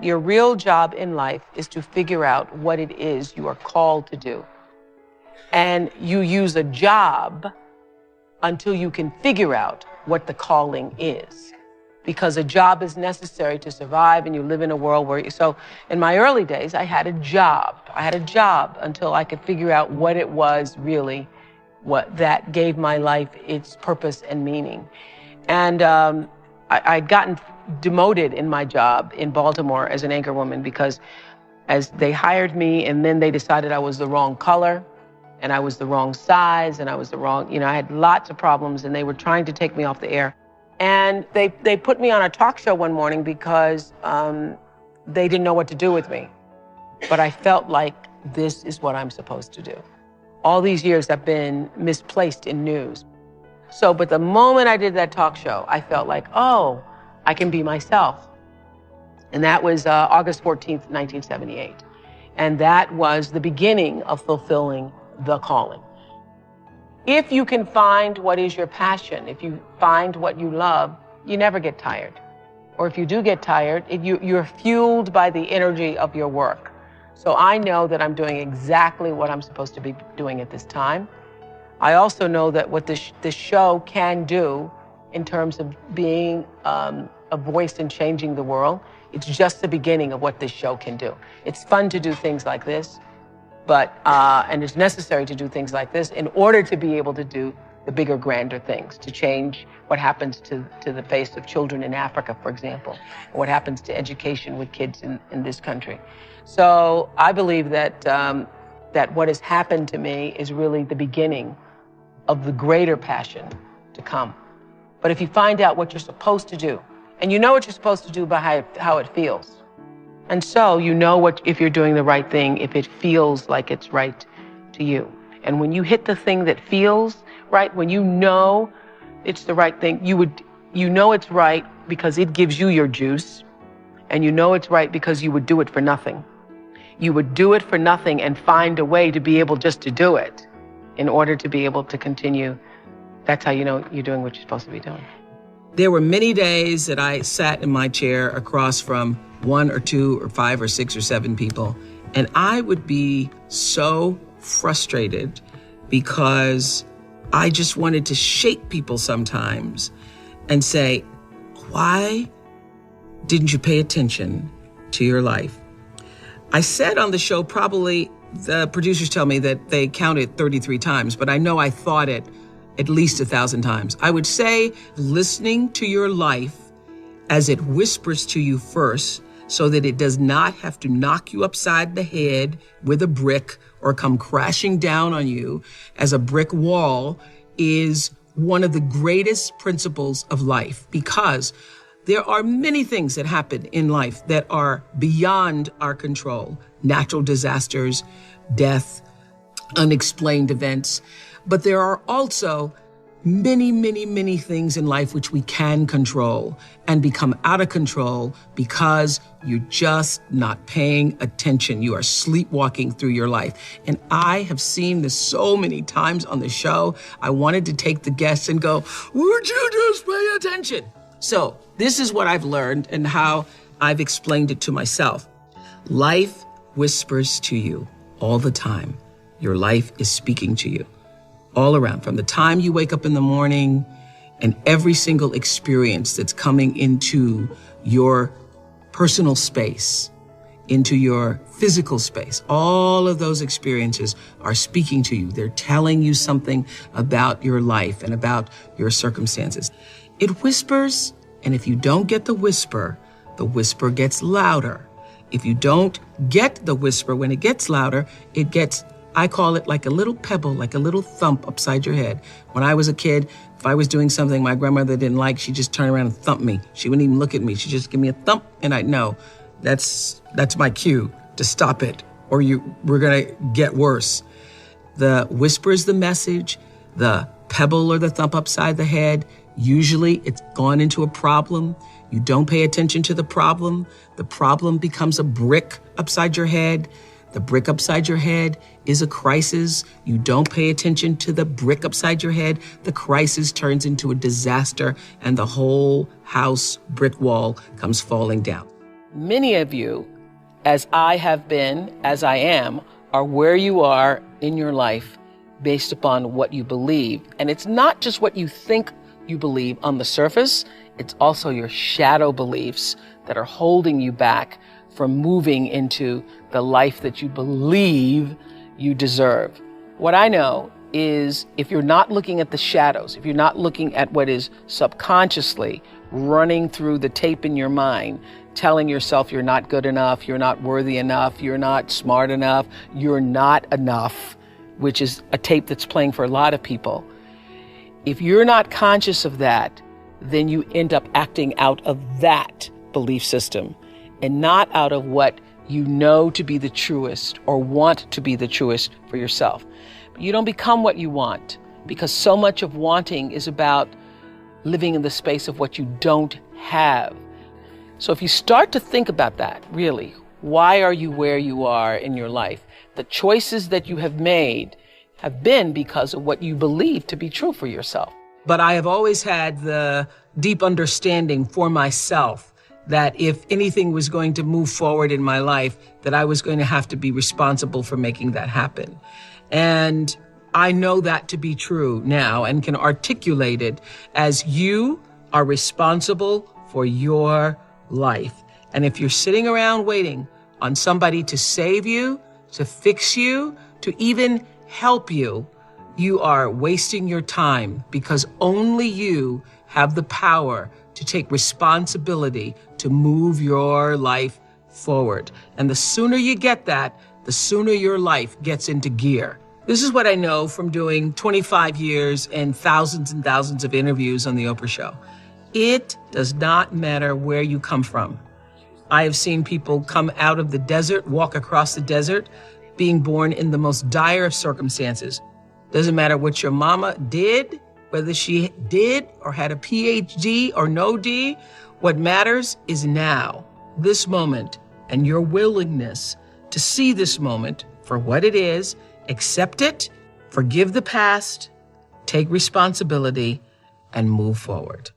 Your real job in life is to figure out what it is you are called to do. And you use a job until you can figure out what the calling is. Because a job is necessary to survive, and you live in a world where so in my early days, I had a job. I had a job until I could figure out what it was really, what that gave my life its purpose and meaning. And I'd gotten demoted in my job in Baltimore as an anchorwoman because as they hired me, and then they decided I was the wrong color, and I was the wrong size, and I was the wrong, I had lots of problems, and they were trying to take me off the air. And they put me on a talk show one morning because they didn't know what to do with me. But I felt like this is what I'm supposed to do. All these years I've been misplaced in news. But the moment I did that talk show, I felt like, oh, I can be myself. And that was August 14th, 1978. And that was the beginning of fulfilling the calling. If you can find what is your passion, if you find what you love, you never get tired. Or if you do get tired, you're fueled by the energy of your work. So I know that I'm doing exactly what I'm supposed to be doing at this time. I also know that what this show can do in terms of being a voice and changing the world, it's just the beginning of what this show can do. It's fun to do things like this. And it's necessary to do things like this in order to be able to do the bigger, grander things, to change what happens to the face of children in Africa, for example, or what happens to education with kids in this country. So I believe that what has happened to me is really the beginning of the greater passion to come. But if you find out what you're supposed to do, and you know what you're supposed to do by how it feels, and so you know if you're doing the right thing, if it feels like it's right to you. And when you hit the thing that feels right, when you know it's the right thing, you know it's right because it gives you your juice, and you know it's right because you would do it for nothing. You would do it for nothing and find a way to be able just to do it in order to be able to continue. That's how you know you're doing what you're supposed to be doing. There were many days that I sat in my chair across from 1 or 2 or 5 or 6 or 7 people, and I would be so frustrated because I just wanted to shake people sometimes and say, why didn't you pay attention to your life? I said on the show, probably the producers tell me that they counted 33 times, but I know I thought it at least 1,000 times. I would say listening to your life as it whispers to you first, so that it does not have to knock you upside the head with a brick or come crashing down on you as a brick wall, is one of the greatest principles of life, because there are many things that happen in life that are beyond our control. Natural disasters, death, unexplained events. But there are also many, many, many things in life which we can control and become out of control because you're just not paying attention. You are sleepwalking through your life. And I have seen this so many times on the show. I wanted to take the guests and go, would you just pay attention? So this is what I've learned and how I've explained it to myself. Life whispers to you all the time. Your life is speaking to you. All around, from the time you wake up in the morning and every single experience that's coming into your personal space, into your physical space, all of those experiences are speaking to you. They're telling you something about your life and about your circumstances. It whispers, and if you don't get the whisper gets louder. If you don't get the whisper, when it gets louder, it gets, I call it like a little pebble, like a little thump upside your head. When I was a kid, if I was doing something my grandmother didn't like, she'd just turn around and thump me. She wouldn't even look at me. She'd just give me a thump, and I'd know that's my cue to stop it, or we're gonna get worse. The whisper is the message. The pebble or the thump upside the head, usually it's gone into a problem. You don't pay attention to the problem becomes a brick upside your head. The brick upside your head is a crisis. You don't pay attention to the brick upside your head. The crisis turns into a disaster, and the whole house brick wall comes falling down. Many of you, as I have been, as I am, are where you are in your life based upon what you believe. And it's not just what you think you believe on the surface, it's also your shadow beliefs that are holding you back from moving into the life that you believe you deserve. What I know is if you're not looking at the shadows, if you're not looking at what is subconsciously running through the tape in your mind, telling yourself you're not good enough, you're not worthy enough, you're not smart enough, you're not enough, which is a tape that's playing for a lot of people. If you're not conscious of that, then you end up acting out of that belief system and not out of what you know to be the truest or want to be the truest for yourself. You don't become what you want, because so much of wanting is about living in the space of what you don't have. So if you start to think about that, really, why are you where you are in your life? The choices that you have made have been because of what you believe to be true for yourself. But I have always had the deep understanding for myself that if anything was going to move forward in my life, that I was going to have to be responsible for making that happen. And I know that to be true now and can articulate it as you are responsible for your life. And if you're sitting around waiting on somebody to save you, to fix you, to even help you, you are wasting your time, because only you have the power to take responsibility to move your life forward. And the sooner you get that, the sooner your life gets into gear. This is what I know from doing 25 years and thousands of interviews on the Oprah Show. It does not matter where you come from. I have seen people come out of the desert, walk across the desert, being born in the most dire of circumstances. Doesn't matter what your mama did, whether she did or had a PhD or no D. What matters is now, this moment, and your willingness to see this moment for what it is, accept it, forgive the past, take responsibility, and move forward.